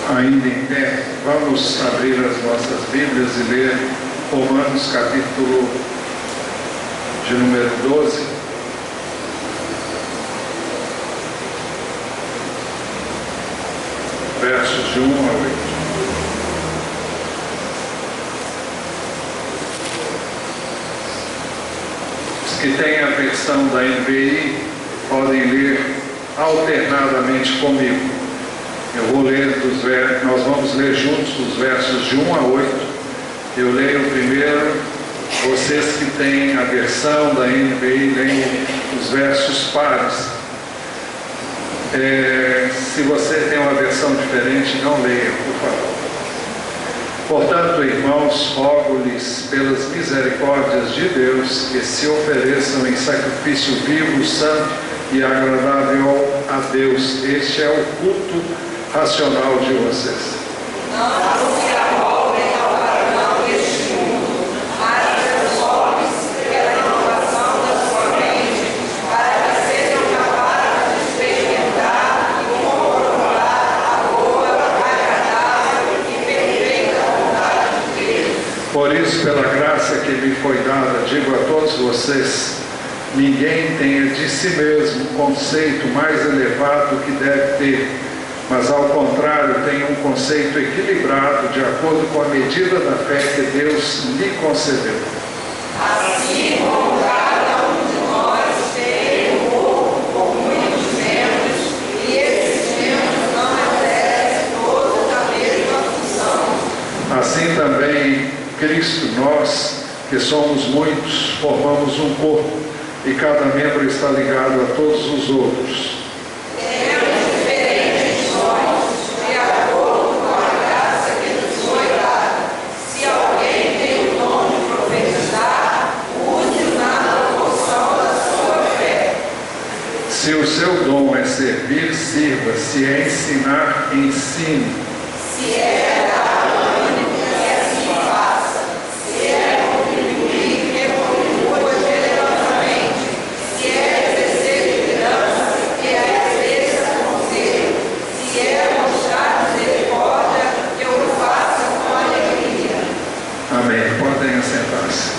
Ainda em pé, vamos abrir as nossas Bíblias e ler Romanos capítulo de número 12. Versos de 1 a 8. Os que têm a versão da NVI podem ler alternadamente comigo. Eu vou ler nós vamos ler juntos os versos de 1 a 8. Eu leio primeiro, vocês que têm a versão da NVI leem os versos pares. Se você tem uma versão diferente, não leia, por favor. Portanto, irmãos, rogo-lhes pelas misericórdias de Deus que se ofereçam em sacrifício vivo, santo e agradável a Deus. Este é o culto racional de vocês. Não se amoldem ao padrão deste mundo, mas transformem-se pela renovação da sua mente, para que sejam capazes de experimentar e comprovar a boa, agradável e perfeita vontade de Deus. Por isso, pela graça que me foi dada, digo a todos vocês: ninguém tenha de si mesmo um conceito mais elevado do que deve ter, mas ao contrário, tenha um conceito equilibrado, de acordo com a medida da fé que Deus lhe concedeu. Assim como cada um de nós tem um corpo com muitos membros, e esses membros não exercem todos a mesma função. Assim também, Cristo, nós, que somos muitos, formamos um corpo, e cada membro está ligado a todos os outros. Se o seu dom é servir, sirva. Se é ensinar, ensine. Se é dar ânimo, que assim faça. Se é contribuir, que contribua generosamente. Se é exercer liderança, que exerça conselho. Se é mostrar misericórdia, que o faça com alegria. Amém. Podem assentar-se.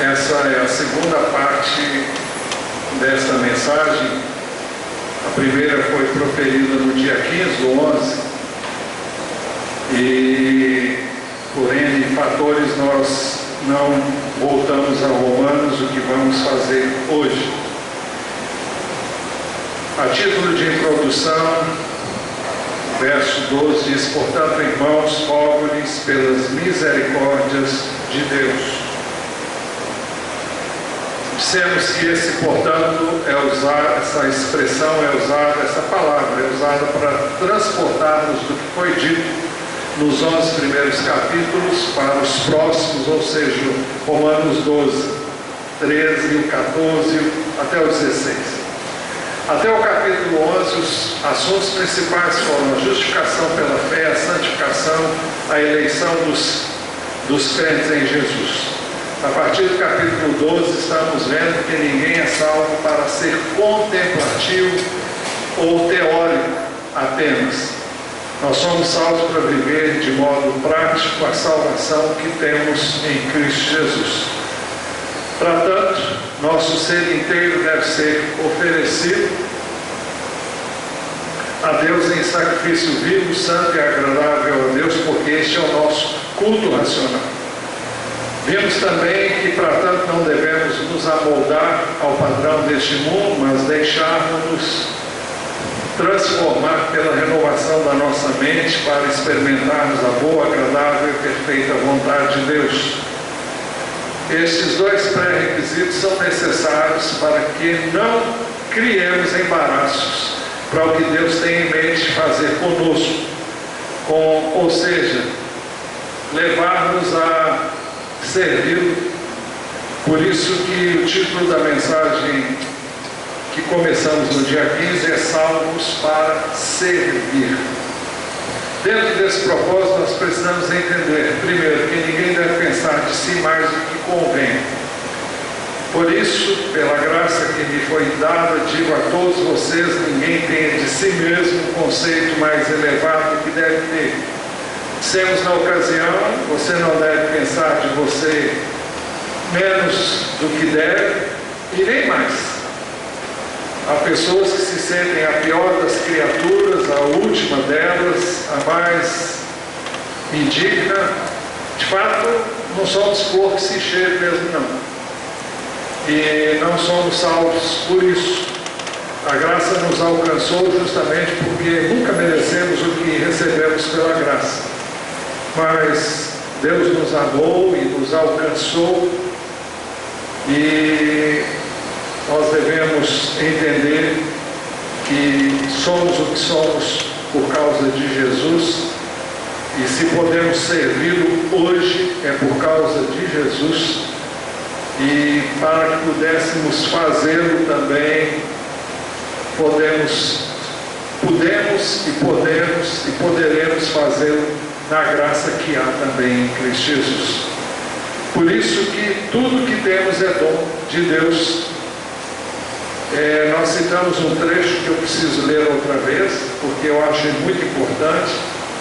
Essa é a segunda parte desta mensagem. A primeira foi proferida no dia 15/11 e, por N fatores, nós não voltamos a Romanos, o que vamos fazer hoje. A título de introdução, verso 12 diz: portanto, irmãos, rogo-lhes pelas misericórdias de Deus. Dissemos que esse, portanto, essa expressão é usada, essa palavra é usada para transportarmos do que foi dito nos 11 primeiros capítulos para os próximos, ou seja, Romanos 12, 13, o 14 até o 16. Até o capítulo 11, os assuntos principais foram a justificação pela fé, a santificação, a eleição dos crentes em Jesus. A partir do capítulo 12, estamos vendo que ninguém é salvo para ser contemplativo ou teórico apenas. Nós somos salvos para viver de modo prático a salvação que temos em Cristo Jesus. Para tanto, nosso ser inteiro deve ser oferecido a Deus em sacrifício vivo, santo e agradável a Deus, porque este é o nosso culto racional. Vimos também que, para tanto, não devemos nos amoldar ao padrão deste mundo, mas deixarmos-nos transformar pela renovação da nossa mente para experimentarmos a boa, agradável e perfeita vontade de Deus. Estes dois pré-requisitos são necessários para que não criemos embaraços para o que Deus tem em mente fazer conosco, ou seja, levar-nos a servi-lo. Por isso que o título da mensagem que começamos no dia 15 é Salvos para Servir. Dentro desse propósito, nós precisamos entender, primeiro, que ninguém deve pensar de si mais do que convém. Por isso, pela graça que me foi dada, digo a todos vocês, ninguém tenha de si mesmo um conceito mais elevado do que deve ter. Dissemos na ocasião, você não deve pensar de você menos do que deve e nem mais. Há pessoas que se sentem a pior das criaturas, a última delas, a mais indigna. De fato, não somos flor que se cheire mesmo, não. E não somos salvos por isso. A graça nos alcançou justamente porque nunca merecemos o que recebemos pela graça. Mas Deus nos amou e nos alcançou, e nós devemos entender que somos o que somos por causa de Jesus, e se podemos servi-lo hoje é por causa de Jesus. E para que pudéssemos fazê-lo também, podemos e poderemos fazê-lo na graça que há também em Cristo Jesus. Por isso que tudo que temos é dom de Deus. Nós citamos um trecho que eu preciso ler outra vez, porque eu acho muito importante.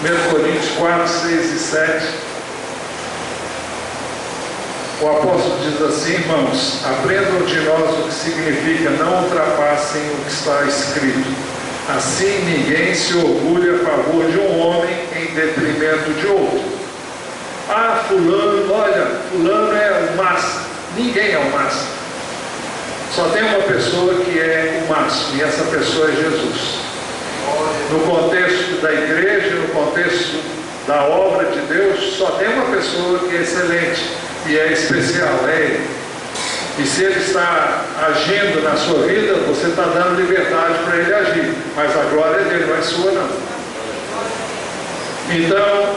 1 Coríntios 4, 6 e 7. O apóstolo diz assim: irmãos, aprendam de nós o que significa não ultrapassem o que está escrito. Assim ninguém se orgulha a favor de um homem em detrimento de outro. Ah, fulano, olha, fulano é o máximo. Ninguém é o máximo. Só tem uma pessoa que é o máximo, e essa pessoa é Jesus. No contexto da igreja, no contexto da obra de Deus, só tem uma pessoa que é excelente e é especial, é Ele. E se Ele está agindo na sua vida, você está dando liberdade para Ele agir, mas a glória é dele, não é sua não. Então,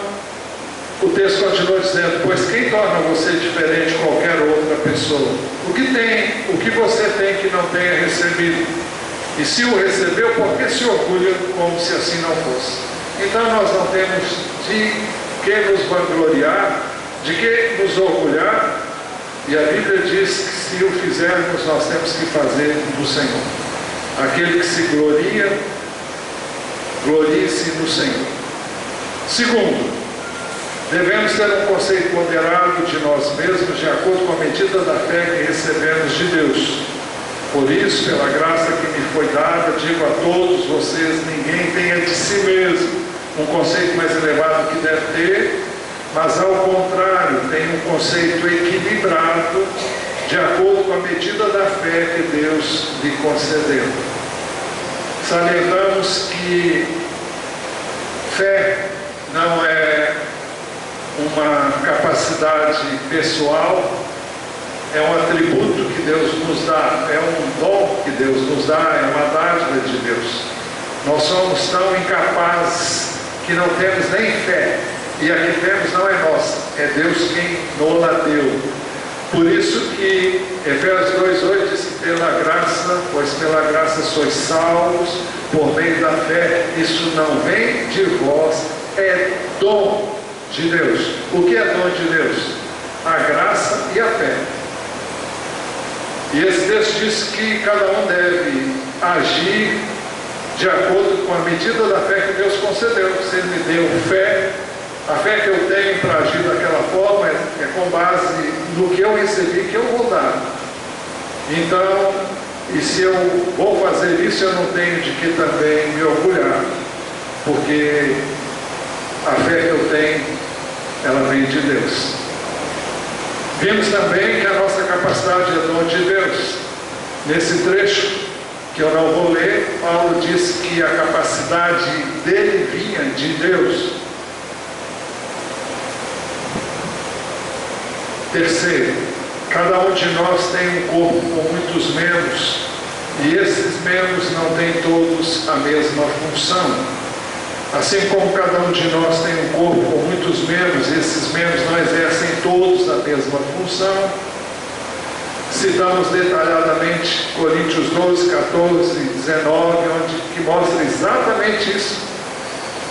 o texto continua dizendo: pois quem torna você diferente de qualquer outra pessoa? O que você tem que não tenha recebido? E se o recebeu, por que se orgulha como se assim não fosse? Então nós não temos de que nos vangloriar, de que nos orgulhar, e a Bíblia diz que se o fizermos, nós temos que fazer do Senhor. Aquele que se gloria, glorie-se no Senhor. Segundo, devemos ter um conceito moderado de nós mesmos, de acordo com a medida da fé que recebemos de Deus. Por isso, pela graça que me foi dada, digo a todos vocês, ninguém tenha de si mesmo um conceito mais elevado que deve ter, mas ao contrário, tenha um conceito equilibrado, de acordo com a medida da fé que Deus lhe concedeu. Salientamos que fé não é uma capacidade pessoal, é um atributo que Deus nos dá, é um dom que Deus nos dá, é uma dádiva de Deus. Nós somos tão incapazes que não temos nem fé, e a que temos não é nossa, é Deus quem nos deu. Por isso que Efésios 2,8 diz que pela graça, pois pela graça sois salvos, por meio da fé. Isso não vem de vós, é dom de Deus. O que é dom de Deus? A graça e a fé. E esse texto diz que cada um deve agir de acordo com a medida da fé que Deus concedeu. Se Ele me deu fé, a fé que eu tenho para agir daquela forma é com base no que eu recebi, que eu vou dar. Então, e se eu vou fazer isso, eu não tenho de que também me orgulhar, porque a fé que eu tenho, ela vem de Deus. Vimos também que a nossa capacidade é dom de Deus. Nesse trecho, que eu não vou ler, Paulo diz que a capacidade dele vinha de Deus. Terceiro, cada um de nós tem um corpo com muitos membros, e esses membros não têm todos a mesma função. Assim como cada um de nós tem um corpo com muitos membros, e esses membros não exercem todos a mesma função. Citamos detalhadamente Coríntios 12, 14 e 19, que mostra exatamente isso,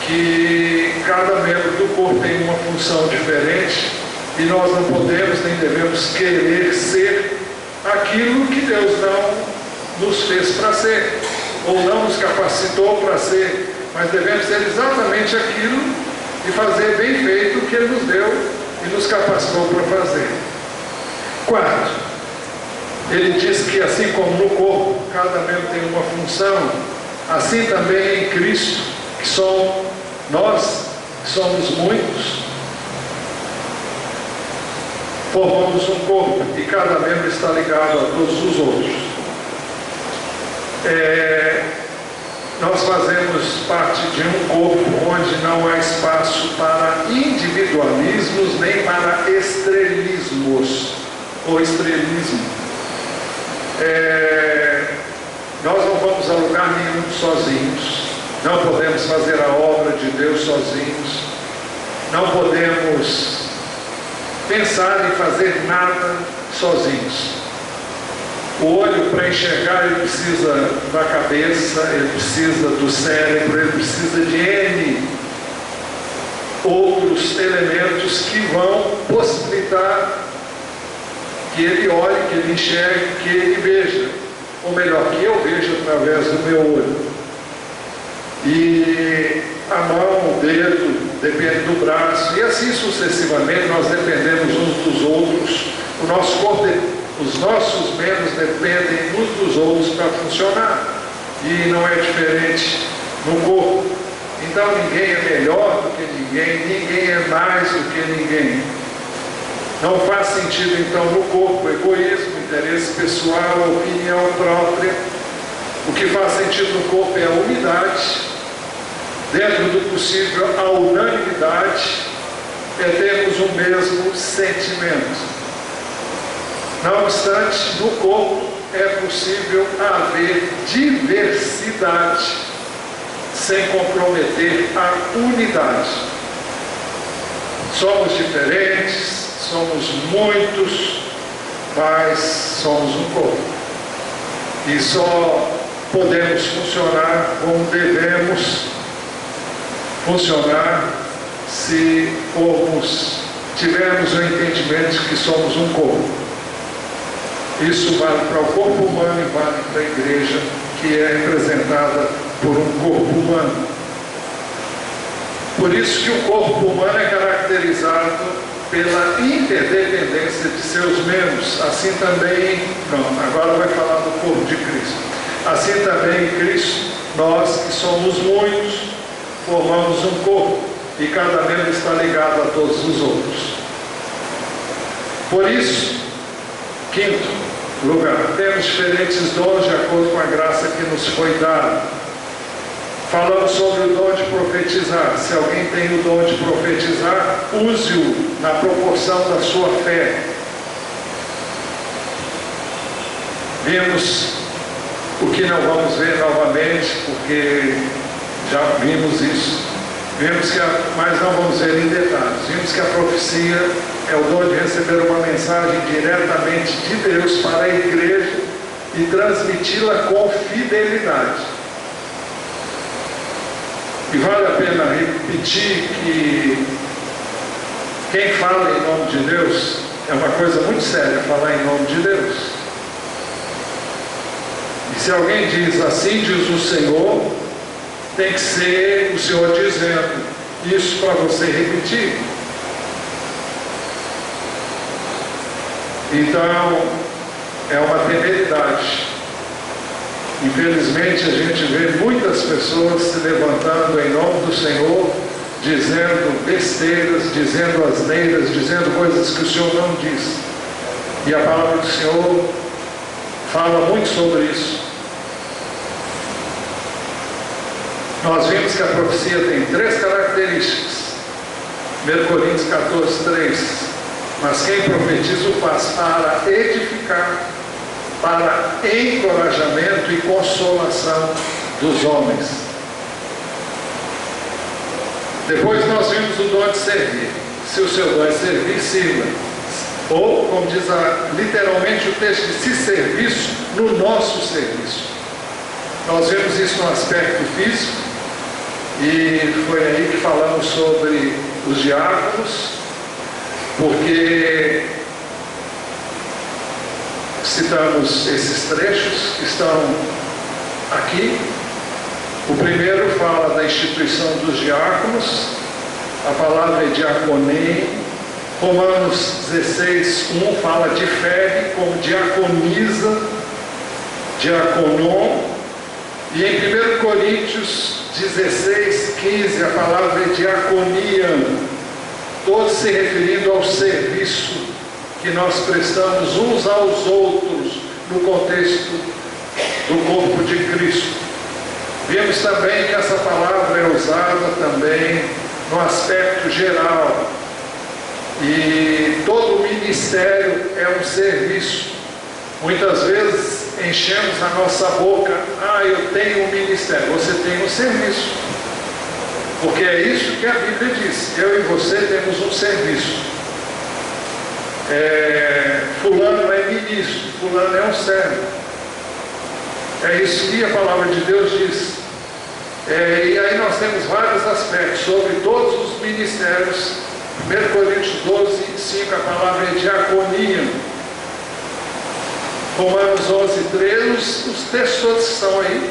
que cada membro do corpo tem uma função diferente e nós não podemos nem devemos querer ser aquilo que Deus não nos fez para ser, ou não nos capacitou para ser, mas devemos ser exatamente aquilo e fazer bem feito o que Ele nos deu e nos capacitou para fazer. Quarto, ele diz que assim como no corpo cada membro tem uma função, assim também em Cristo, que somos nós, que somos muitos, formamos um corpo e cada membro está ligado a todos os outros. Nós fazemos parte de um corpo onde não há espaço para individualismos nem para estrelismos ou estrelismo. Nós não vamos a lugar nenhum sozinhos, não podemos fazer a obra de Deus sozinhos, não podemos pensar em fazer nada sozinhos. O olho, para enxergar, ele precisa da cabeça, ele precisa do cérebro, ele precisa de N outros elementos que vão possibilitar que ele olhe, que ele enxergue, que ele veja, ou melhor, que eu veja através do meu olho. E a mão, o dedo, depende do braço, e assim sucessivamente nós dependemos uns dos outros. O nosso corpo, os nossos membros dependem uns dos outros para funcionar, e não é diferente no corpo. Então ninguém é melhor do que ninguém, ninguém é mais do que ninguém. Não faz sentido então no corpo egoísmo, interesse pessoal, opinião própria. O que faz sentido no corpo é a unidade. Dentro do possível, a unanimidade é termos o mesmo sentimento. Não obstante, no corpo é possível haver diversidade sem comprometer a unidade. Somos diferentes, somos muitos, mas somos um corpo. E só podemos funcionar como devemos funcionar se tivermos o entendimento de que somos um corpo. Isso vale para o corpo humano e vale para a igreja, que é representada por um corpo humano. Por isso que o corpo humano é caracterizado pela interdependência de seus membros. Assim também, agora vai falar do corpo de Cristo. Assim também em Cristo, nós que somos muitos, formamos um corpo e cada membro está ligado a todos os outros. Por isso, quinto lugar, temos diferentes dons de acordo com a graça que nos foi dada. Falamos sobre o dom de profetizar. Se alguém tem o dom de profetizar, use-o na proporção da sua fé. Vimos o que não vamos ver novamente, porque já vimos isso. Mas não vamos ver em detalhes. Vimos que a profecia é o dom de receber uma mensagem diretamente de Deus para a igreja e transmiti-la com fidelidade. E vale a pena repetir que quem fala em nome de Deus é uma coisa muito séria, falar em nome de Deus. E se alguém diz assim diz o Senhor, tem que ser o Senhor dizendo isso para você repetir. Então, é uma temeridade. Infelizmente, a gente vê muitas pessoas se levantando em nome do Senhor, dizendo besteiras, dizendo asneiras, dizendo coisas que o Senhor não diz. E a palavra do Senhor fala muito sobre isso. Nós vimos que a profecia tem 3 características. 1 Coríntios 14, 3. Mas quem profetiza o faz para edificar, para encorajamento e consolação dos homens. Depois nós vimos o dom de servir. Se o seu dom é servir, sirva. Ou, como diz literalmente o texto, se serviço no nosso serviço. Nós vemos isso no aspecto físico, E foi aí que falamos sobre os diáconos, porque citamos esses trechos que estão aqui. O primeiro fala da instituição dos diáconos, a palavra é diaconei. Romanos 16:1 fala de fé como diaconisa, diaconon. E em 1 Coríntios 16:15 a palavra é diaconia, todos se referindo ao serviço que nós prestamos uns aos outros no contexto do corpo de Cristo. Vimos também que essa palavra é usada também no aspecto geral, e todo ministério é um serviço. Muitas vezes enchemos a nossa boca: eu tenho um ministério. Você tem um serviço, porque é isso que a Bíblia diz. Eu e você temos um serviço. Fulano é ministro, fulano é um servo. É isso que a palavra de Deus diz. E aí nós temos vários aspectos sobre todos os ministérios. 1 Coríntios 12:5 a palavra é diaconia. Romanos 11:13, os textos todos que estão aí,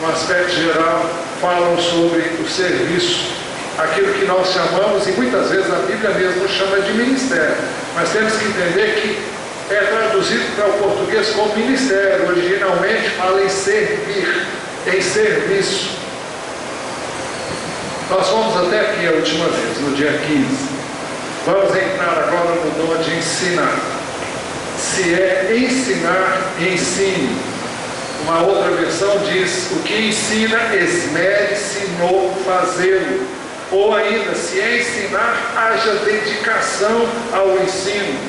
no aspecto geral, falam sobre o serviço, aquilo que nós chamamos, e muitas vezes a Bíblia mesmo chama de ministério, mas temos que entender que é traduzido para o português como ministério. Originalmente fala em servir, em serviço. Nós fomos até aqui a última vez, no dia 15. Vamos entrar agora no dom de ensinar. Se é ensinar, ensine. Uma outra versão diz: o que ensina, esmere-se no fazê-lo. Ou ainda, se é ensinar, haja dedicação ao ensino.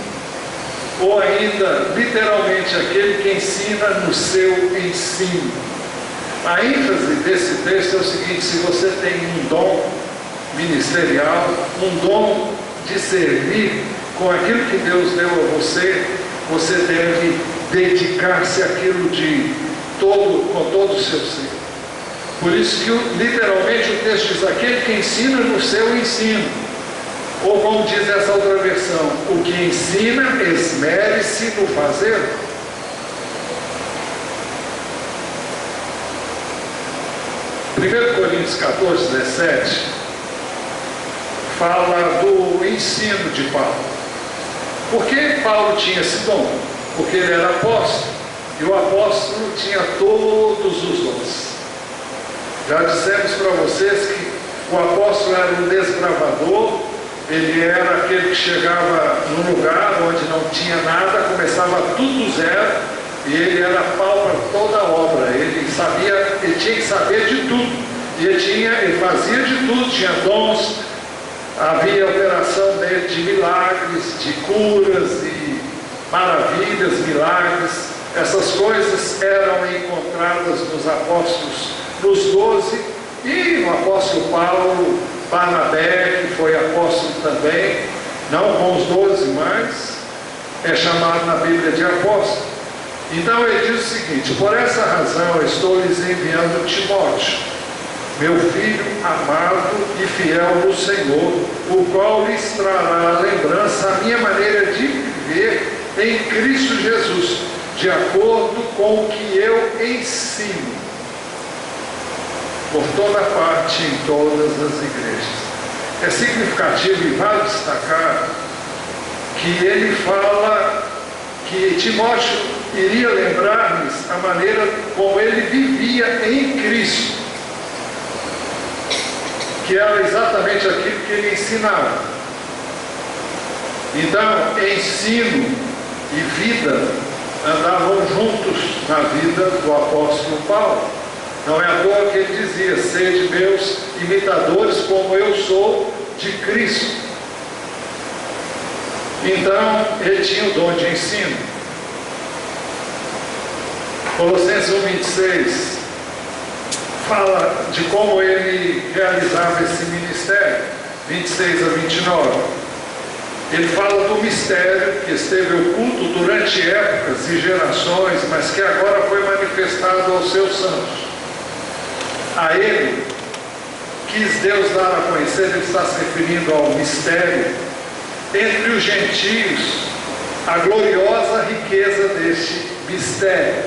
Ou ainda, literalmente, aquele que ensina no seu ensino. A ênfase desse texto é o seguinte: se você tem um dom ministerial, um dom de servir com aquilo que Deus deu a você, você deve dedicar-se àquilo com todo o seu ser. Por isso que literalmente o texto diz: aquele que ensina no seu ensino. Ou como diz essa outra versão: o que ensina, esmere-se no fazer. 1 Coríntios 14:17 fala do ensino de Paulo. Por que Paulo tinha esse dom? Porque ele era apóstolo, e o apóstolo tinha todos os dons. Já dissemos para vocês que o apóstolo era um desbravador. Ele era aquele que chegava num lugar onde não tinha nada, começava tudo do zero, e ele era pau para toda a obra. Ele tinha que saber de tudo, e ele fazia de tudo, tinha dons. Havia operação dele de milagres, de curas e maravilhas, milagres. Essas coisas eram encontradas nos apóstolos, nos 12, e no apóstolo Paulo, Barnabé, que foi apóstolo também, não com os 12, mas é chamado na Bíblia de apóstolo. Então ele diz o seguinte: por essa razão eu estou lhes enviando Timóteo, meu filho amado e fiel no Senhor, o qual lhes trará a lembrança a minha maneira de viver em Cristo Jesus, de acordo com o que eu ensino por toda parte em todas as igrejas. É significativo e vale destacar que ele fala que Timóteo iria lembrar-lhes a maneira como ele vivia em Cristo, que era exatamente aquilo que ele ensinava. Então, ensino e vida andavam juntos na vida do apóstolo Paulo. Não é à toa que ele dizia: sede meus imitadores como eu sou de Cristo. Então, ele tinha o dom de ensino. Colossenses 1:26 fala de como ele realizava esse ministério, 26 a 29. Ele fala do mistério que esteve oculto durante épocas e gerações, mas que agora foi manifestado aos seus santos. A ele quis Deus dar a conhecer, ele está se referindo ao mistério entre os gentios, a gloriosa riqueza deste mistério.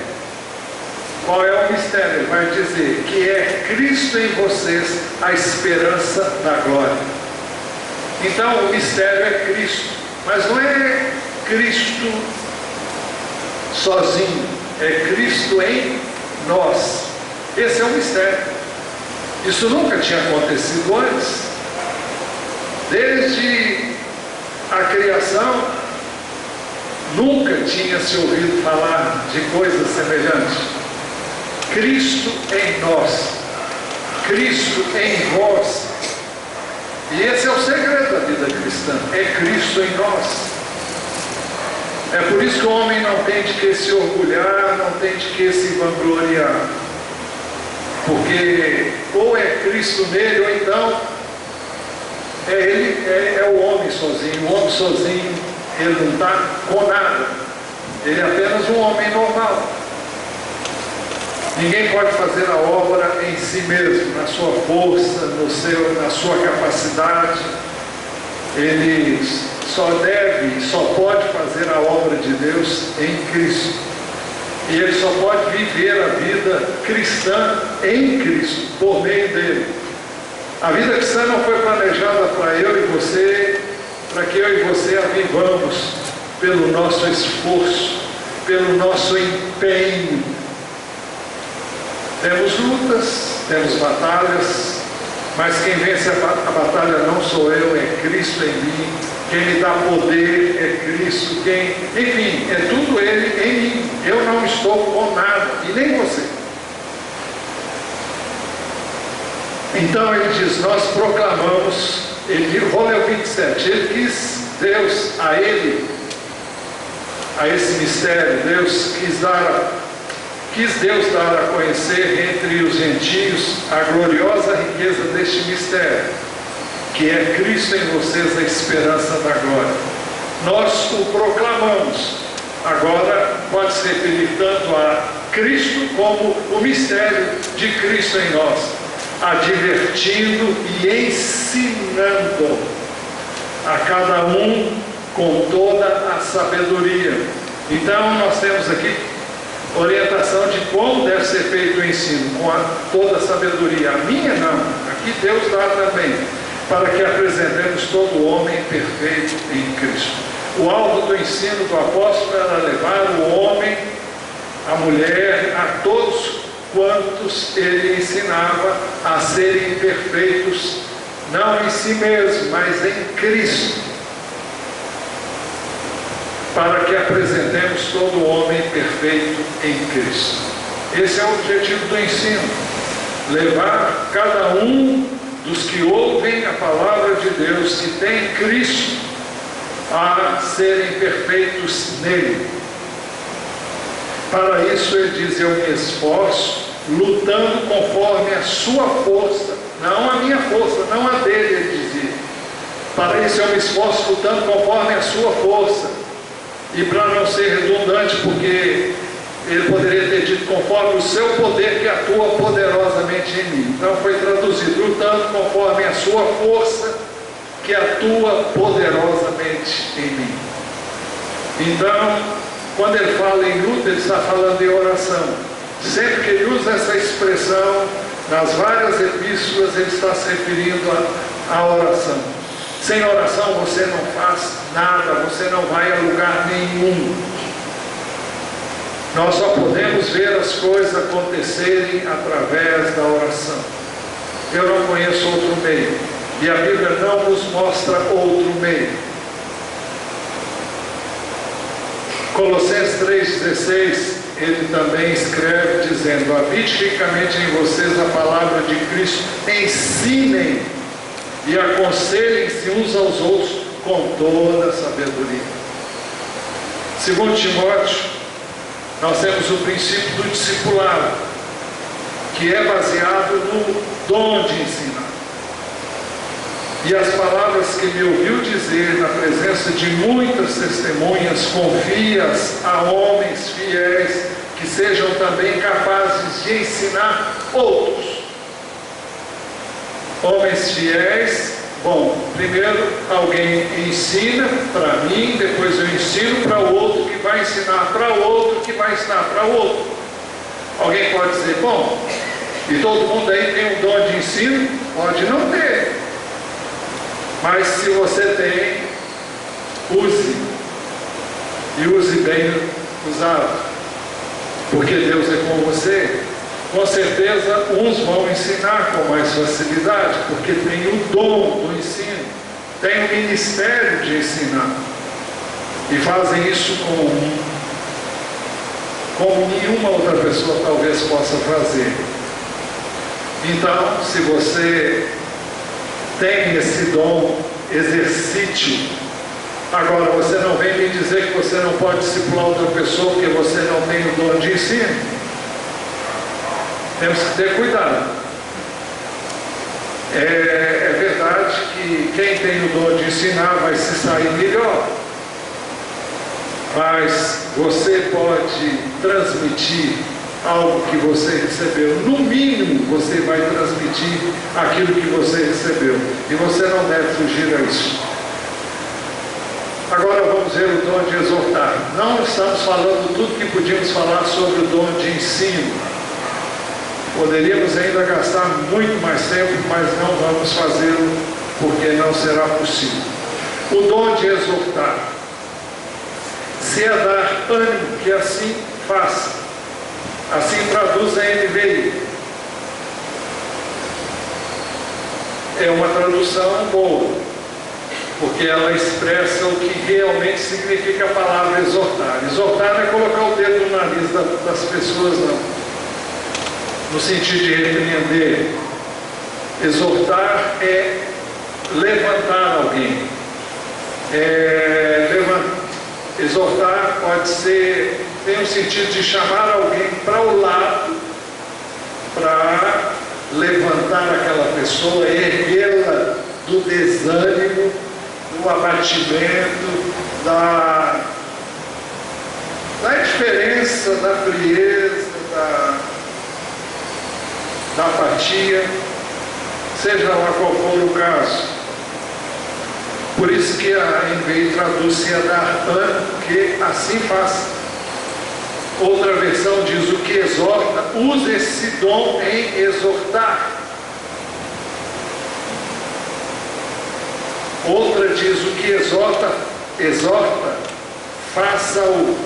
Qual é o mistério? Ele vai dizer que é Cristo em vocês, a esperança da glória. Então o mistério é Cristo, mas não é Cristo sozinho, é Cristo em nós. Esse é o mistério. Isso nunca tinha acontecido antes. Desde a criação, nunca tinha se ouvido falar de coisas semelhantes. Cristo em nós, Cristo em vós. E esse é o segredo da vida cristã, é Cristo em nós. É por isso que o homem não tem de que se orgulhar, não tem de que se vangloriar. Porque ou é Cristo nele, ou então é o homem sozinho. O homem sozinho, ele não está com nada. Ele é apenas um homem normal. Ninguém pode fazer a obra em si mesmo, na sua força, na sua capacidade. Ele só deve, só pode fazer a obra de Deus em Cristo. E ele só pode viver a vida cristã em Cristo, por meio dele. A vida cristã não foi planejada para eu e você, para que eu e você a vivamos pelo nosso esforço, pelo nosso empenho. Temos lutas, temos batalhas, mas quem vence a batalha não sou eu, é Cristo em mim. Quem me dá poder é Cristo. Enfim, é tudo Ele em mim. Eu não estou com nada, e nem você. Então ele diz, nós proclamamos, vou ler o 27, ele quis, Deus, a esse mistério, quis Deus dar a conhecer entre os gentios a gloriosa riqueza deste mistério, que é Cristo em vocês, a esperança da glória. Nós o proclamamos. Agora pode se referir tanto a Cristo como o mistério de Cristo em nós, advertindo e ensinando a cada um com toda a sabedoria. Então nós temos aqui orientação de como deve ser feito o ensino, com toda a sabedoria. A minha não, aqui Deus dá também, para que apresentemos todo homem perfeito em Cristo. O alvo do ensino do apóstolo era levar o homem, a mulher, a todos quantos ele ensinava a serem perfeitos, não em si mesmo, mas em Cristo, para que apresentemos todo homem perfeito em Cristo. Esse é o objetivo do ensino, levar cada um dos que ouvem a palavra de Deus, que tem Cristo, a serem perfeitos nele. Para isso ele diz, eu me esforço, lutando conforme a sua força, não a minha força, não a dele, ele dizia. Para isso eu me esforço, lutando conforme a sua força. E para não ser redundante, porque ele poderia ter dito conforme o seu poder que atua poderosamente em mim. Então foi traduzido, lutando conforme a sua força que atua poderosamente em mim. Então, quando ele fala em luta, ele está falando em oração. Sempre que ele usa essa expressão, nas várias epístolas, ele está se referindo à oração. Sem oração você não faz nada, você não vai a lugar nenhum. Nós só podemos ver as coisas acontecerem através da oração. Eu não conheço outro meio. E a Bíblia não nos mostra outro meio. Colossenses 3,16, ele também escreve dizendo, habite ricamente em vocês a palavra de Cristo, ensinem e aconselhem-se uns aos outros com toda a sabedoria. Segundo Timóteo, nós temos o princípio do discipulado, que é baseado no dom de ensinar. E as palavras que me ouviu dizer na presença de muitas testemunhas, confia-as a homens fiéis, que sejam também capazes de ensinar outros. Homens fiéis, bom, primeiro alguém ensina para mim, depois eu ensino para o outro, que vai ensinar para o outro, que vai ensinar para o outro. Alguém pode dizer, bom, e todo mundo aí tem um dom de ensino? Pode não ter. Mas se você tem, use. E use bem usado. Porque Deus é com você. Com certeza, uns vão ensinar com mais facilidade, porque tem o dom do ensino, tem o ministério de ensinar, e fazem isso como nenhuma outra pessoa talvez possa fazer. Então, se você tem esse dom, exercite. Agora, você não vem me dizer que você não pode discipular outra pessoa porque você não tem o dom de ensino. Temos que ter cuidado. É verdade que quem tem o dom de ensinar vai se sair melhor. Mas você pode transmitir algo que você recebeu. No mínimo, você vai transmitir aquilo que você recebeu. E você não deve fugir a isso. Agora vamos ver o dom de exortar. Não estamos falando tudo que podíamos falar sobre o dom de ensino. Poderíamos ainda gastar muito mais tempo, mas não vamos fazê-lo, porque não será possível. O dom de exortar. Se é dar ânimo, que assim faça. Assim traduz a NVI. É uma tradução boa, porque ela expressa o que realmente significa a palavra exortar. Exortar não é colocar o dedo no nariz das pessoas, não. No sentido de repreender. Exortar é levantar alguém. Exortar pode ser, tem o sentido de chamar alguém para o lado, para levantar aquela pessoa, erguê-la do desânimo, do abatimento, da indiferença, da frieza, da apatia, seja lá qual for o caso. Por isso que a NVI traduz-se a dar ânimo, que assim faça. Outra versão diz o que exorta, use esse dom em exortar. Outra diz o que exorta, faça-o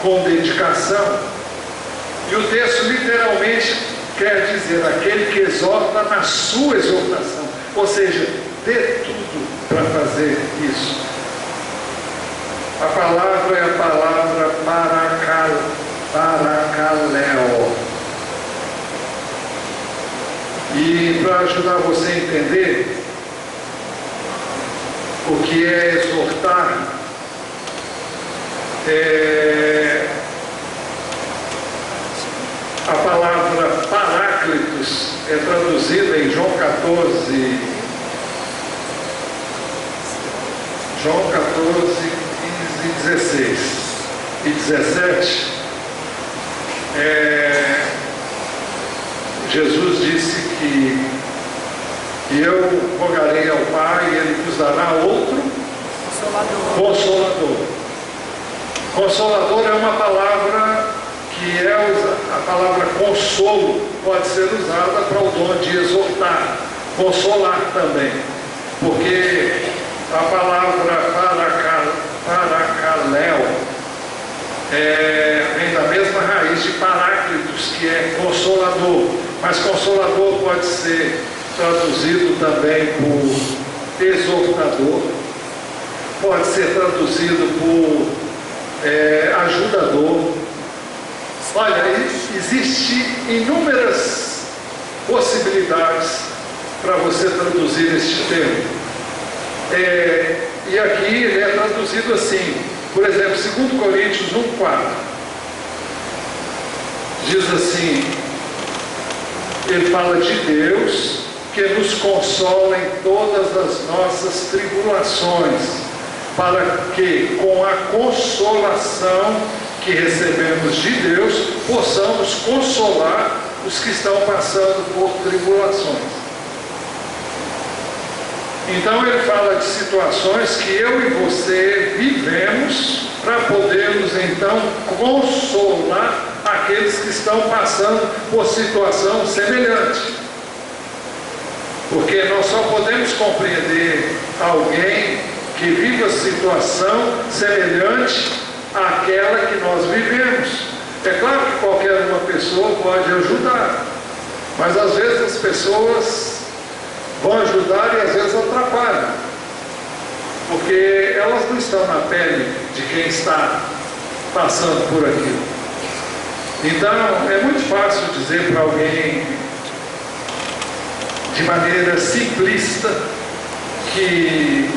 com dedicação. E o texto literalmente quer dizer aquele que exorta na sua exortação, ou seja, dê tudo para fazer isso. A palavra é a palavra parakaleo. E para ajudar você a entender o que é exortar, a palavra Paráclitos é traduzida em João 14, 15, 16 e 17. Jesus disse que eu rogarei ao Pai e Ele vos dará outro Consolador. Consolador é uma palavra que a palavra consolo pode ser usada para o dom de exortar, consolar também, porque a palavra parakaleo vem da mesma raiz de paráclitos, que é consolador, mas consolador pode ser traduzido também por exortador, pode ser traduzido por ajudador. Olha, existem inúmeras possibilidades para você traduzir este termo. E aqui ele é traduzido assim, por exemplo, 2 Coríntios 1,4. Diz assim, ele fala de Deus que nos consola em todas as nossas tribulações, para que com a consolação que recebemos de Deus, possamos consolar os que estão passando por tribulações. Então ele fala de situações que eu e você vivemos para podermos então consolar aqueles que estão passando por situação semelhante. Porque nós só podemos compreender alguém que viva situação semelhante àquela que nós vivemos. É claro que qualquer uma pessoa pode ajudar, mas às vezes as pessoas vão ajudar e às vezes atrapalham, porque elas não estão na pele de quem está passando por aquilo. Então é muito fácil dizer para alguém de maneira simplista que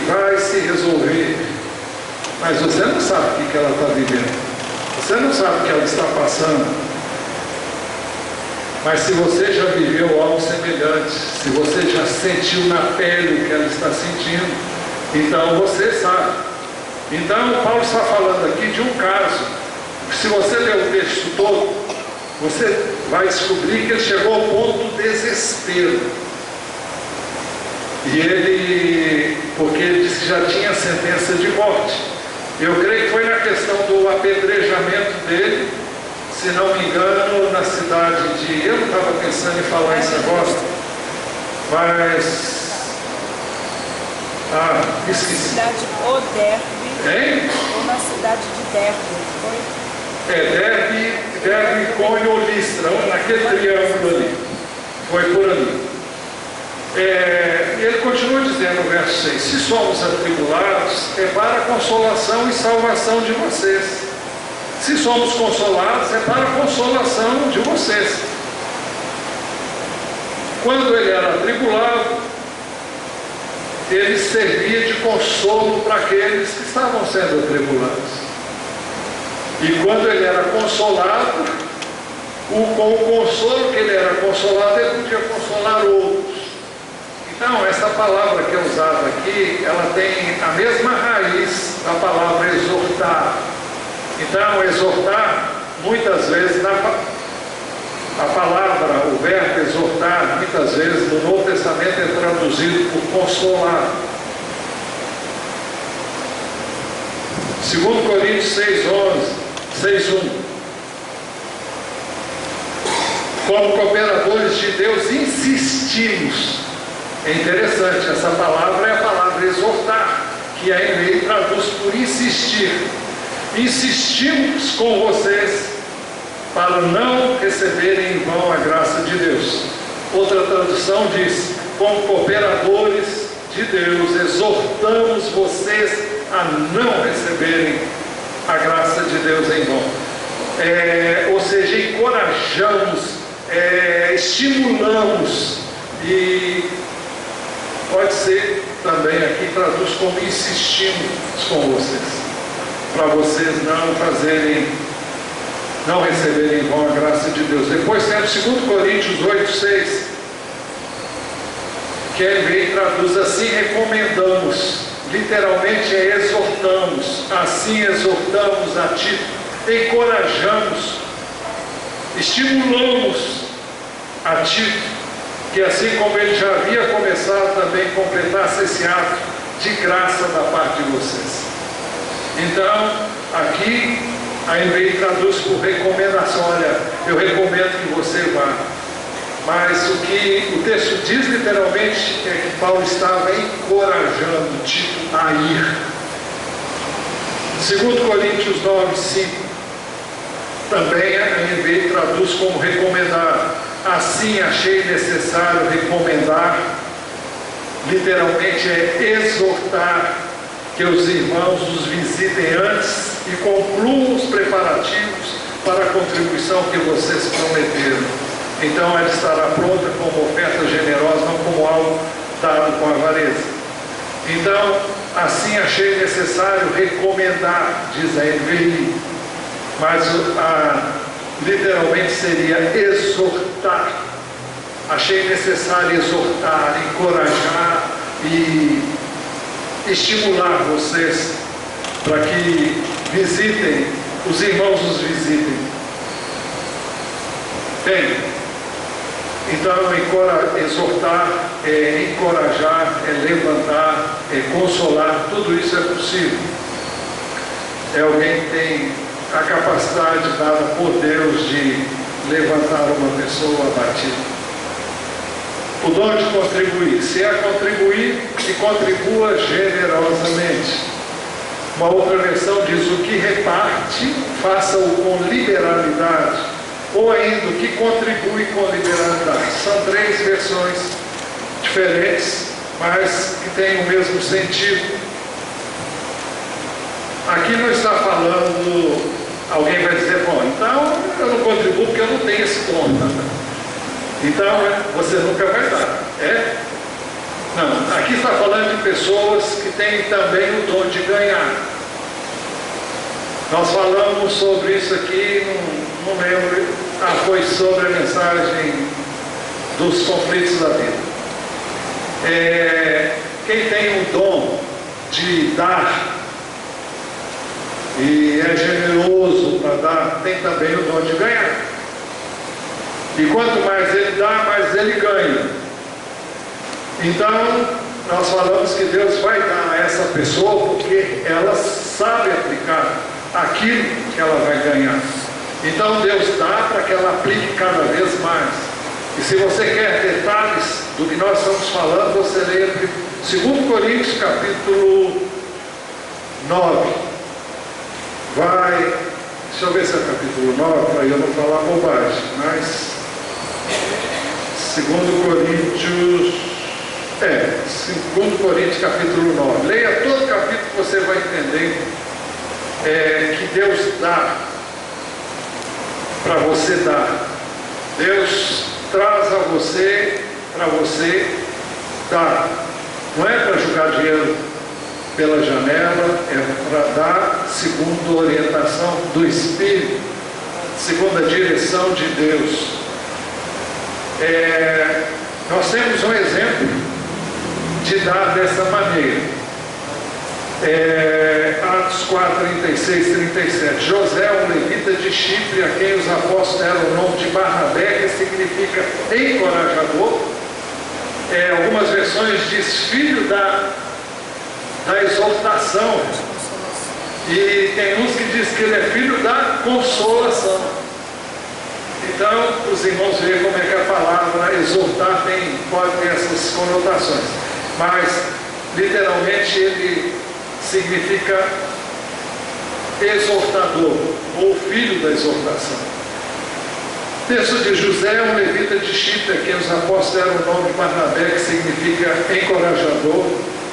vai se resolver, mas você não sabe o que ela está vivendo, você não sabe o que ela está passando. Mas se você já viveu algo semelhante, se você já sentiu na pele o que ela está sentindo, então você sabe. Então Paulo está falando aqui de um caso. Se você ler o texto todo, você vai descobrir que ele chegou ao ponto do desespero. E porque ele disse que já tinha sentença de morte. Eu creio que foi na questão do apedrejamento dele, se não me engano, na cidade de... Eu não estava pensando em falar esse negócio, mas... esqueci. Na cidade de Derbe. Hein? Ou na cidade de Derbe, foi? Derbe, Icônio ou Listra, naquele triângulo ali. Foi por ali. Ele continua dizendo no verso 6: se somos atribulados, é para a consolação e salvação de vocês. Se somos consolados, é para a consolação de vocês. Quando ele era atribulado, ele servia de consolo para aqueles que estavam sendo atribulados. E quando ele era consolado, com o consolo que ele era consolado, ele podia consolar outros. Então, essa palavra que é usada aqui, ela tem a mesma raiz da palavra exortar. Então, exortar, muitas vezes, a palavra, o verbo exortar, muitas vezes no Novo Testamento é traduzido por consolar. 2 Coríntios 6:1. Como cooperadores de Deus, insistimos. É interessante, essa palavra é a palavra exortar, que a ENVI traduz por insistir. Insistimos com vocês para não receberem em vão a graça de Deus. Outra tradução diz: como cooperadores de Deus, exortamos vocês a não receberem a graça de Deus em vão. Ou seja, encorajamos, estimulamos, e pode ser também aqui traduz como insistimos com vocês, para vocês não receberem em vão a graça de Deus. Depois temos 2 Coríntios 8:6, que ele traduz assim: recomendamos, literalmente é exortamos, assim exortamos a Tito, encorajamos, estimulamos a Tito, que assim como ele já havia começado, também completasse esse ato de graça da parte de vocês. Então, aqui a NVI traduz por recomendação: olha, eu recomendo que você vá. Mas o que o texto diz literalmente é que Paulo estava encorajando Tito a ir. 2 Coríntios 9:5, também a NVI traduz como recomendar. Assim achei necessário recomendar, literalmente é exortar, que os irmãos os visitem antes e concluam os preparativos para a contribuição que vocês prometeram. Então ela estará pronta como oferta generosa, não como algo dado com avareza. Então, assim achei necessário recomendar, diz a NVI, mas literalmente seria exortar. Achei necessário exortar, encorajar e estimular vocês para que visitem, os irmãos os visitem. Bem, Então, exortar, encorajar, levantar, consolar, tudo isso é possível. É alguém que tem a capacidade dada por Deus de levantar uma pessoa abatida. O dom de contribuir. Se é contribuir, que contribua generosamente. Uma outra versão diz: o que reparte, faça-o com liberalidade. Ou ainda, o que contribui com liberalidade. São três versões diferentes, mas que têm o mesmo sentido. Aqui não está falando, alguém vai dizer, bom, então eu não contribuo porque eu não tenho esse dom. Então você nunca vai dar. Não, aqui está falando de pessoas que têm também o dom de ganhar. Nós falamos sobre isso aqui, não lembro, foi sobre a mensagem dos conflitos da vida. Quem tem o dom de dar e é generoso para dar, tem também o dom de ganhar. E quanto mais ele dá, mais ele ganha. Então, nós falamos que Deus vai dar a essa pessoa porque ela sabe aplicar aquilo que ela vai ganhar. Então, Deus dá para que ela aplique cada vez mais. E se você quer detalhes do que nós estamos falando, você lê 2 Coríntios capítulo 9. Deixa eu ver se é capítulo 9, para eu não falar bobagem, mas 2 Coríntios capítulo 9. Leia todo o capítulo que você vai entender que Deus dá para você dar. Deus traz a você para você dar. Não é para jogar dinheiro pela janela, é para dar segundo a orientação do Espírito, segundo a direção de Deus. Nós temos um exemplo de dar dessa maneira. Atos 4, 36, 37. José, um levita de Chipre, a quem os apóstolos deram o nome de Barnabé, que significa encorajador. Algumas versões diz filho da exortação, e tem uns que diz que ele é filho da consolação. Então os irmãos veem como é que a palavra exortar pode ter essas conotações, mas literalmente ele significa exortador ou filho da exortação. Texto de José, um levita de Chipre, a quem os apóstolos deram o nome de Barnabé, que significa encorajador.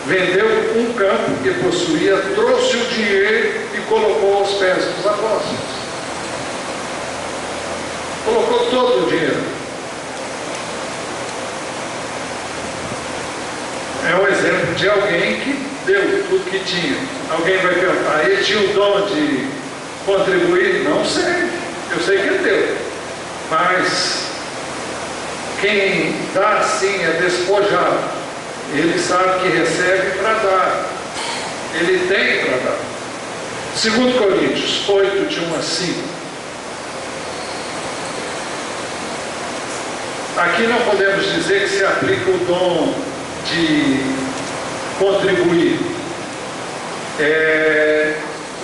Vendeu um campo que possuía, trouxe o dinheiro e colocou aos pés dos apóstolos. Colocou todo o dinheiro. É um exemplo de alguém que deu tudo que tinha. Alguém vai perguntar, ele tinha o dom de contribuir? Não sei. Eu sei que ele deu. Mas quem dá sim é despojado. Ele sabe que recebe para dar. Ele tem para dar. 2 Coríntios 8, de 1 a 5. Aqui não podemos dizer que se aplica o dom de contribuir.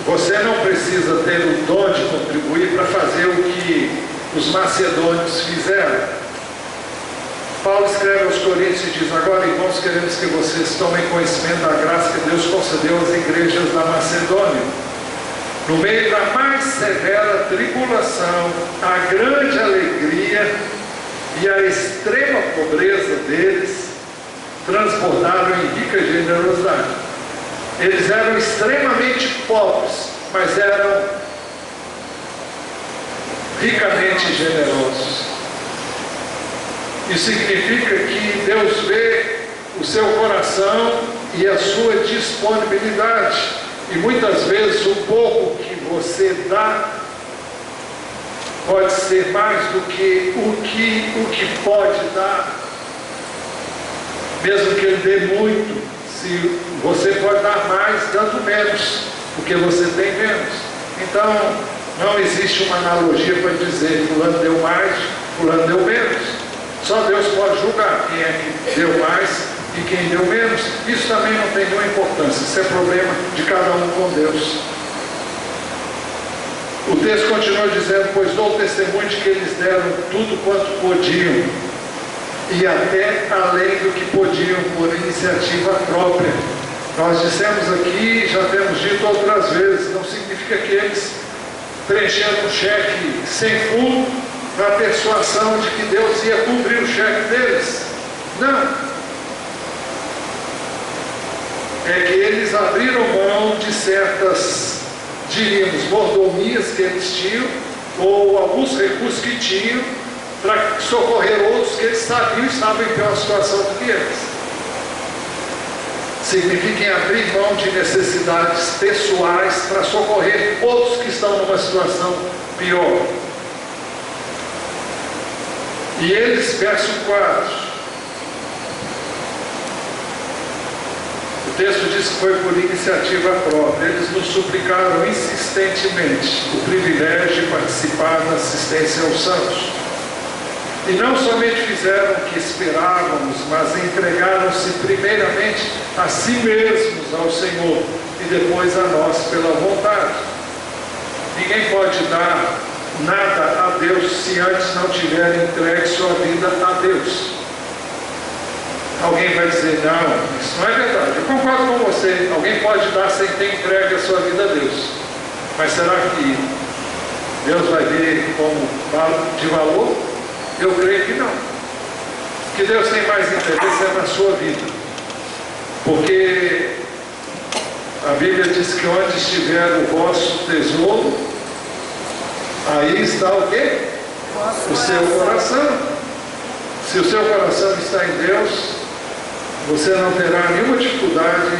Você não precisa ter o dom de contribuir para fazer o que os macedônios fizeram. Paulo escreve aos Coríntios e diz: agora, irmãos, queremos que vocês tomem conhecimento da graça que Deus concedeu às igrejas da Macedônia. No meio da mais severa tribulação, a grande alegria e a extrema pobreza deles transbordaram em rica generosidade. Eles eram extremamente pobres, mas eram ricamente generosos. Isso significa que Deus vê o seu coração e a sua disponibilidade. E muitas vezes o pouco que você dá pode ser mais do que o que pode dar. Mesmo que ele dê muito, se você pode dar mais dando menos, porque você tem menos. Então, não existe uma analogia para dizer fulano deu mais, fulano deu menos. Só Deus pode julgar quem é que deu mais e quem deu menos. Isso também não tem nenhuma importância. Isso é problema de cada um com Deus. O texto continua dizendo: pois dou testemunho de que eles deram tudo quanto podiam, e até além do que podiam, por iniciativa própria. Nós dissemos aqui, já temos dito outras vezes, não significa que eles preencheram um cheque sem fundo na persuasão de que Deus ia cumprir o cheque deles. Não. É que eles abriram mão de certas, diríamos, mordomias que eles tinham, ou alguns recursos que tinham, para socorrer outros que eles sabiam estavam em pior situação do que eles. Significa em abrir mão de necessidades pessoais para socorrer outros que estão numa situação pior. E eles, verso 4, o texto diz que foi por iniciativa própria. Eles nos suplicaram insistentemente o privilégio de participar da assistência aos santos. E não somente fizeram o que esperávamos, mas entregaram-se primeiramente a si mesmos ao Senhor e depois a nós pela vontade. Ninguém pode dar nada a Deus se antes não tiver entregue sua vida a Deus. Alguém vai dizer: não, isso não é verdade. Eu concordo com você. Alguém pode dar sem ter entregue a sua vida a Deus. Mas será que Deus vai ver como de valor? Eu creio que não. O que Deus tem mais interesse é na sua vida. Porque a Bíblia diz que onde estiver o vosso tesouro, aí está o quê? O seu coração. Se o seu coração está em Deus, você não terá nenhuma dificuldade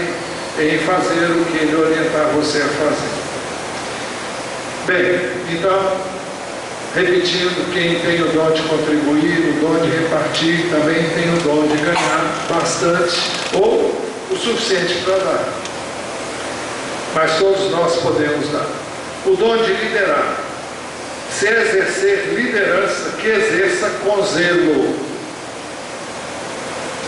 em fazer o que Ele orientar você a fazer. Bem, então, repetindo, quem tem o dom de contribuir, o dom de repartir, também tem o dom de ganhar bastante ou o suficiente para dar. Mas todos nós podemos dar. O dom de liderar. Se exercer liderança, que exerça com zelo.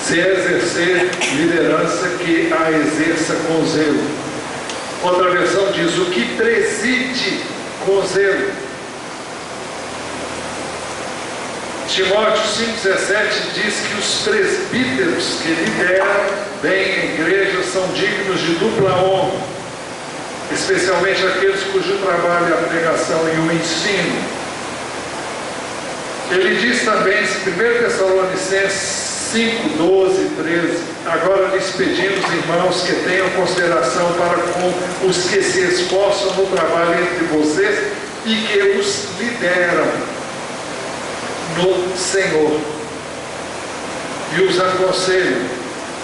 Se exercer liderança, que a exerça com zelo. Outra versão diz: o que preside com zelo. Timóteo 5,17 diz que os presbíteros que lideram bem a igreja são dignos de dupla honra, especialmente aqueles cujo trabalho é a pregação e o ensino. Ele diz também, em 1 Tessalonicenses 5, 12 e 13: agora lhes pedimos, irmãos, que tenham consideração para com os que se esforçam no trabalho entre vocês e que os lideram no Senhor, e os aconselho: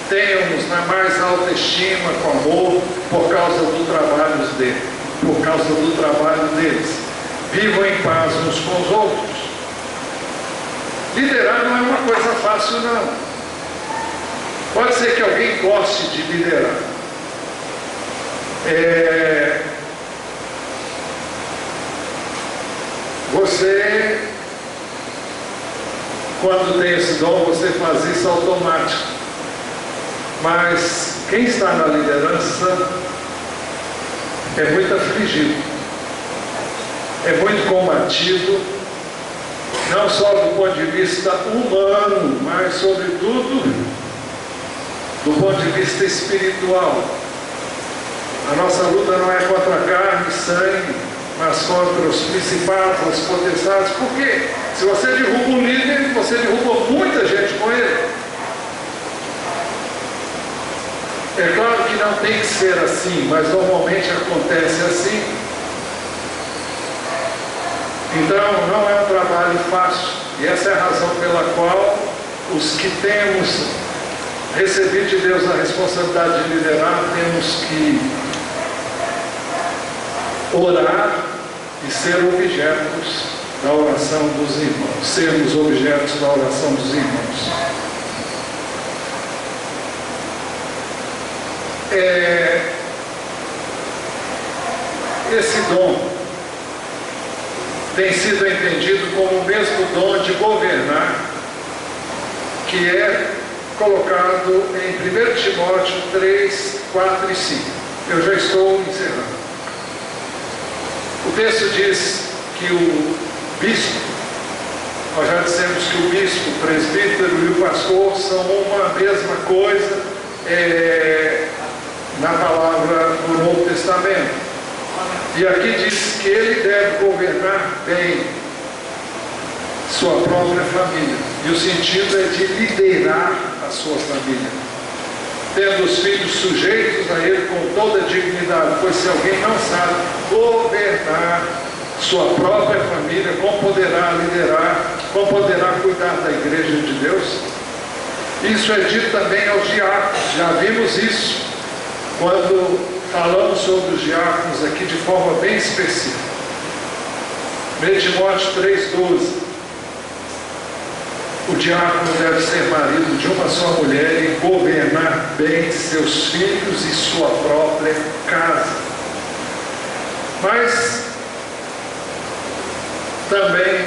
tenham-nos na mais alta estima, com amor, por causa do trabalho deles. Vivam em paz uns com os outros. Liderar não é uma coisa fácil, não. Pode ser que alguém goste de liderar. Você, quando tem esse dom, você faz isso automático. Mas quem está na liderança é muito afligido, é muito combatido, não só do ponto de vista humano, mas sobretudo do ponto de vista espiritual. A nossa luta não é contra carne e sangue, mas contra os principados, as potestades. Por quê? Se você derruba um líder, você derruba muita gente com ele. É claro que não tem que ser assim, mas normalmente acontece assim. Então, não é um trabalho fácil. E essa é a razão pela qual os que temos recebido de Deus a responsabilidade de liderar, temos que orar e ser objetos da oração dos irmãos. Sermos objetos da oração dos irmãos. Esse dom tem sido entendido como o mesmo dom de governar que é colocado em 1 Timóteo 3, 4 e 5. Eu já estou encerrando. O texto diz que o bispo, nós já dissemos que o bispo, o presbítero e o pastor são uma mesma coisa na palavra do Novo Testamento. E aqui diz que ele deve governar bem sua própria família. E o sentido é de liderar a sua família, tendo os filhos sujeitos a ele com toda a dignidade, pois se alguém não sabe governar sua própria família, como poderá liderar, como poderá cuidar da igreja de Deus? Isso é dito também aos diáconos. Já vimos isso quando falamos sobre os diáconos aqui de forma bem específica. 1 Timóteo 3,12. O diácono deve ser marido de uma só mulher e governar bem seus filhos e sua própria casa. Mas também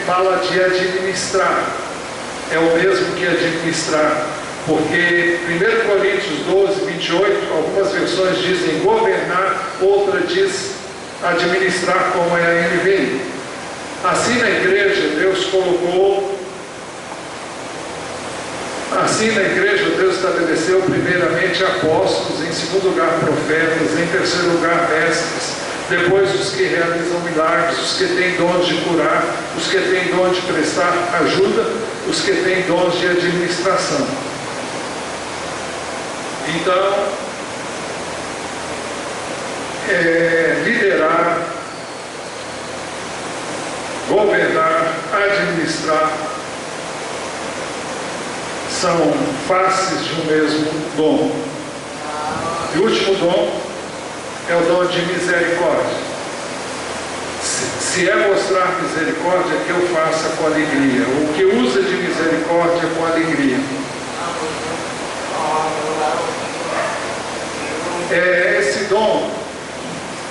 fala de administrar. É o mesmo que administrar, porque 1 Coríntios 12, 28, algumas versões dizem governar, outra diz administrar, como é a NVI. Assim na igreja Deus estabeleceu primeiramente apóstolos, em segundo lugar profetas, em terceiro lugar mestres, depois os que realizam milagres, os que têm dons de curar, os que têm dons de prestar ajuda, os que têm dons de administração. Então, liderar, governar, administrar, são faces de um mesmo dom. E o último dom é o dom de misericórdia. Se é mostrar misericórdia, que eu faça com alegria. O que usa de misericórdia com alegria. Esse dom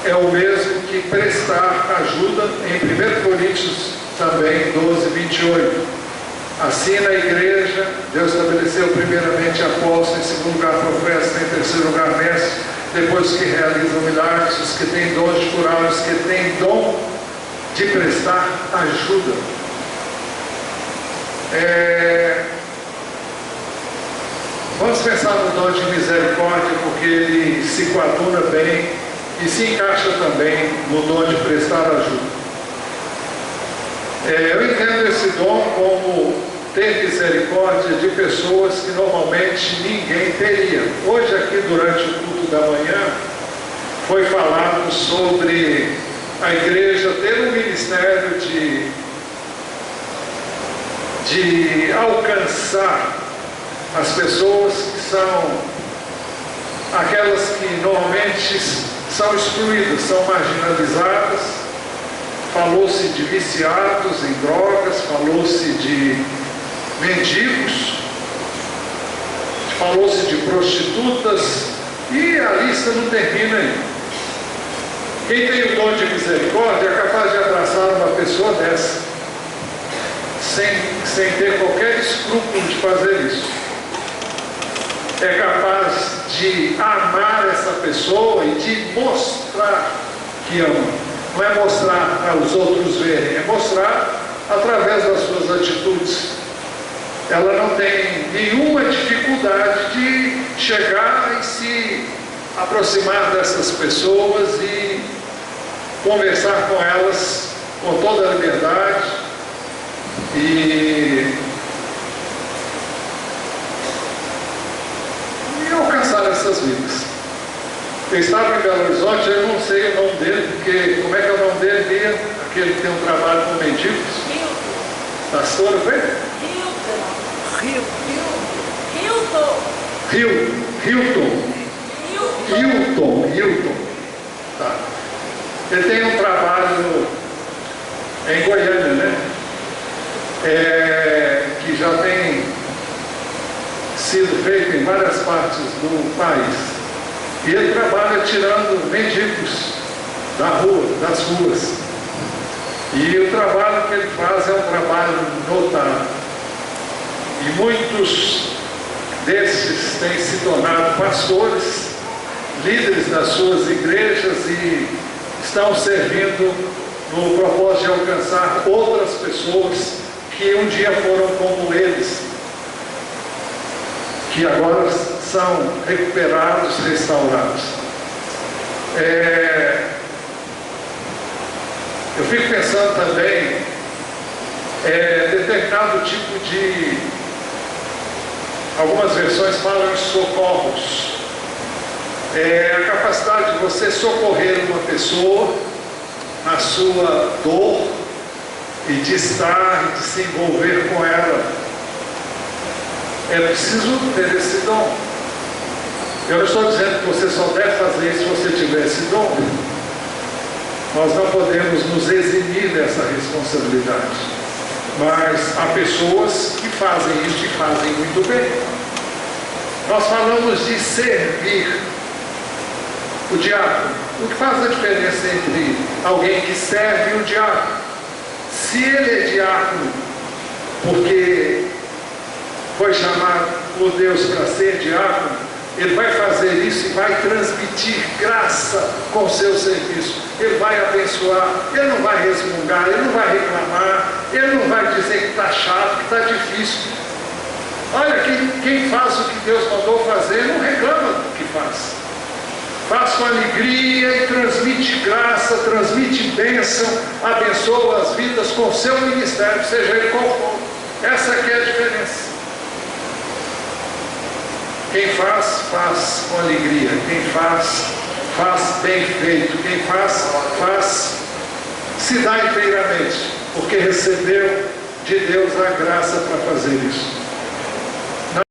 é o mesmo que prestar ajuda em 1 Coríntios também 12, 28. Assim na igreja, Deus estabeleceu primeiramente apóstolos, em segundo lugar profetas, em terceiro lugar mestres, depois os que realizam milagres, os que têm dom de curar, os que têm dom de prestar ajuda. Vamos pensar no dom de misericórdia, porque ele se coaduna bem e se encaixa também no dom de prestar ajuda. Eu entendo esse dom como ter misericórdia de pessoas que normalmente ninguém teria. Hoje aqui durante o culto da manhã foi falado sobre a igreja ter um ministério de alcançar as pessoas que são aquelas que normalmente são excluídas, são marginalizadas. Falou-se de viciados em drogas, falou-se de mendigos, falou-se de prostitutas, e a lista não termina aí. Quem tem o dom de misericórdia é capaz de abraçar uma pessoa dessa, sem ter qualquer escrúpulo de fazer isso. É capaz de amar essa pessoa e de mostrar que ama. Não é mostrar para os outros verem, é mostrar através das suas atitudes. Ela não tem nenhuma dificuldade de chegar e se aproximar dessas pessoas e conversar com elas com toda a liberdade e alcançar essas vidas. Eu estava em Belo Horizonte, eu não sei o nome dele, porque como é que é o nome dele? Bia? Aquele que tem um trabalho com mendigos? Pastor, foi? Hilton. Tá. Ele tem um trabalho em Goiânia, né? Que já tem sido feito em várias partes do país. E ele trabalha tirando mendigos das ruas. E o trabalho que ele faz é um trabalho notável. E muitos desses têm se tornado pastores, líderes das suas igrejas e estão servindo no propósito de alcançar outras pessoas que um dia foram como eles, que agora são recuperados, restaurados. Eu fico pensando também, determinado tipo de, algumas versões falam em socorros, a capacidade de você socorrer uma pessoa na sua dor e de estar e de se envolver com ela. É preciso ter esse dom. Eu não estou dizendo que você só deve fazer isso se você tiver esse dom. Nós não podemos nos eximir dessa responsabilidade. Mas há pessoas que fazem isso e fazem muito bem. Nós falamos de servir o diácono. O que faz a diferença entre alguém que serve e o diácono? Se ele é diácono porque foi chamado por Deus para ser diácono, ele vai fazer isso e vai transmitir graça com o seu serviço. Ele vai abençoar, ele não vai resmungar, ele não vai reclamar, ele não vai dizer que está chato, que está difícil. Olha, quem faz o que Deus mandou fazer não reclama do que faz. Faz com alegria e transmite graça, transmite bênção, abençoa as vidas com o seu ministério, seja ele qual for. Essa aqui é a diferença. Quem faz, faz com alegria. Quem faz, faz bem feito. Quem faz, se dá inteiramente, porque recebeu de Deus a graça para fazer isso.